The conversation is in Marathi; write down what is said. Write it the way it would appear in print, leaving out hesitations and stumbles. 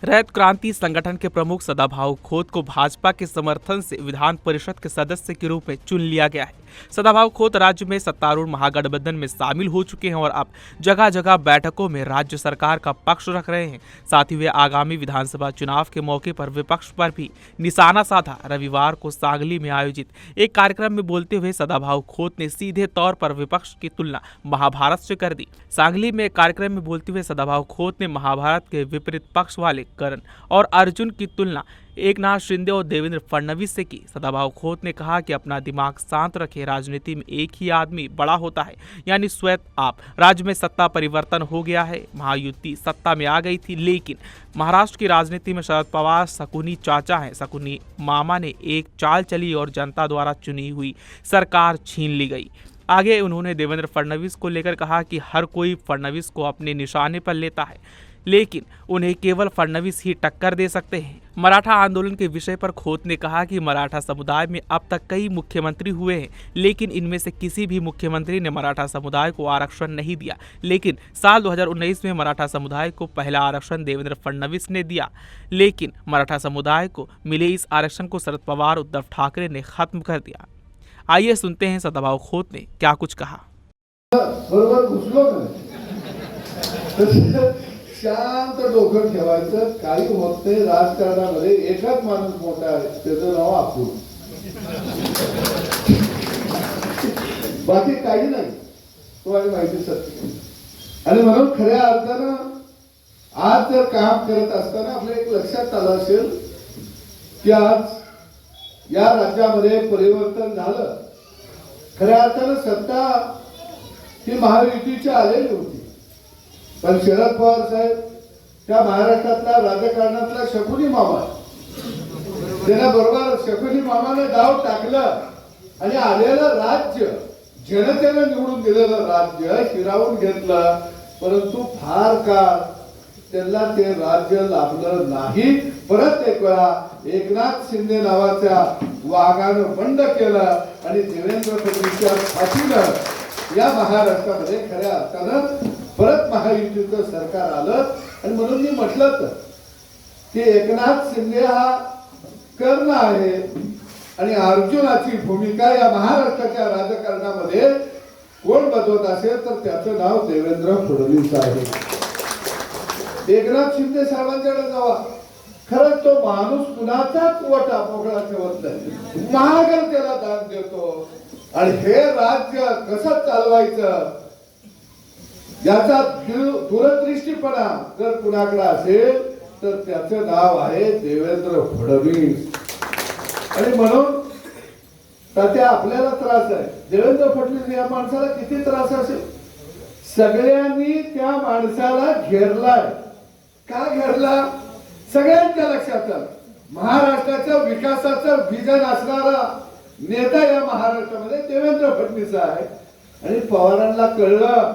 रैत क्रांति संगठन के प्रमुख सदाभाऊ खोत को भाजपा के समर्थन से विधान परिषद के सदस्य के रूप में चुन लिया गया है। सदाभाऊ खोत राज्य में सत्तारूढ़ महागठबंधन में शामिल हो चुके हैं और अब जगह जगह बैठकों में राज्य सरकार का पक्ष रख रहे हैं। साथ ही वे आगामी विधानसभा चुनाव के मौके पर विपक्ष पर भी निशाना साधा। रविवार को सांगली में आयोजित एक कार्यक्रम में बोलते हुए सदाभाऊ खोत ने सीधे तौर पर विपक्ष की तुलना महाभारत से कर दी। सांगली में एक कार्यक्रम में बोलते हुए सदाभाऊ खोत ने महाभारत के विपरीत पक्ष वाले कर्ण और अर्जुन की तुलना एकनाथ शिंदे और देवेंद्र फडणवीस से की। सदाभाऊ खोत ने कहा कि अपना दिमाग शांत रखें, राजनीति में एक ही आदमी बड़ा होता है, यानी स्वयं आप। राज्य में सत्ता परिवर्तन हो गया है, महायुति सत्ता में आ गई थी, लेकिन महाराष्ट्र की राजनीति में शरद पवार शकुनी चाचा हैं। शकुनी मामा ने एक चाल चली और जनता द्वारा चुनी हुई सरकार छीन ली गई। आगे उन्होंने देवेंद्र फडणवीस को लेकर कहा कि हर कोई फडणवीस को अपने निशाने पर लेता है, लेकिन उन्हें केवल फडणवीस ही टक्कर दे सकते हैं। मराठा आंदोलन के विषय पर खोत ने कहा कि मराठा समुदाय में अब तक कई मुख्यमंत्री हुए हैं, लेकिन इनमें से किसी भी मुख्यमंत्री ने मराठा समुदाय को आरक्षण नहीं दिया। लेकिन साल 2019 में मराठा समुदाय को पहला आरक्षण देवेंद्र फडणवीस ने दिया, लेकिन मराठा समुदाय को मिले इस आरक्षण को शरद पवार उद्धव ठाकरे ने खत्म कर दिया। आइए सुनते हैं सदाभाऊ खोत ने क्या कुछ कहा। शांत डोकं ठेवायचं, काही होत नाही। राजकारणामध्ये एकच माणूस मोठा आहे, त्याचं नाव अपूर, बाकी काही नाही। तुम्हाला माहिती सत्य आणि म्हणून खऱ्या अर्थानं आज जर काम करत असताना आपल्या एक लक्षात आलं असेल की आज या राज्यामध्ये परिवर्तन झालं। खऱ्या अर्थानं सत्ता ही महायुतीची आलेली होती, पण शरद पवार साहेब त्या महाराष्ट्रातला राजकारणातला शकुनी मामा, त्यांना बरोबर शकुनी मामाने डाव टाकलं आणि आलेलं राज्य, जनतेने निवडून दिलेलं राज्य हिरावून घेतलं। परंतु फार काळ त्यांना ते राज्य लाभलं नाही। परत एक वेळा एकनाथ शिंदे नावाच्या वाघानं बंड केलं आणि देवेंद्र फडणवीसच्या फाशीनं या महाराष्ट्रामध्ये खऱ्या अर्थानं परत महायुतीचं सरकार आलं। आणि म्हणून मी म्हटलं की एकनाथ शिंदे हा कर्ण आहे आणि अर्जुनाची भूमिका या महाराष्ट्राच्या राजकारणामध्ये कोण बदलत असेल तर त्याचं नाव देवेंद्र फडणवीस आहे। एकनाथ शिंदे साहेबांकडे जावा, खरंच तो माणूस कुणाचाच वटा मोकळा ठेवत नाही, महागल त्याला दान देतो आणि हे राज्य कसं चालवायचं याचा दूरदृष्टीपणा जर कुणाकडे असेल तर त्याचं नाव आहे देवेंद्र फडणवीस। आणि म्हणून त्या आपल्याला त्रास आहे, देवेंद्र फडणवीस या माणसाला किती त्रास असेल। सगळ्यांनी त्या माणसाला घेरलाय। का घेरला? सगळ्यांच्या लक्षात आलं महाराष्ट्राच्या विकासाचं विजन असणारा नेता या महाराष्ट्रामध्ये देवेंद्र फडणवीस आहे। आणि पवारांना कळलं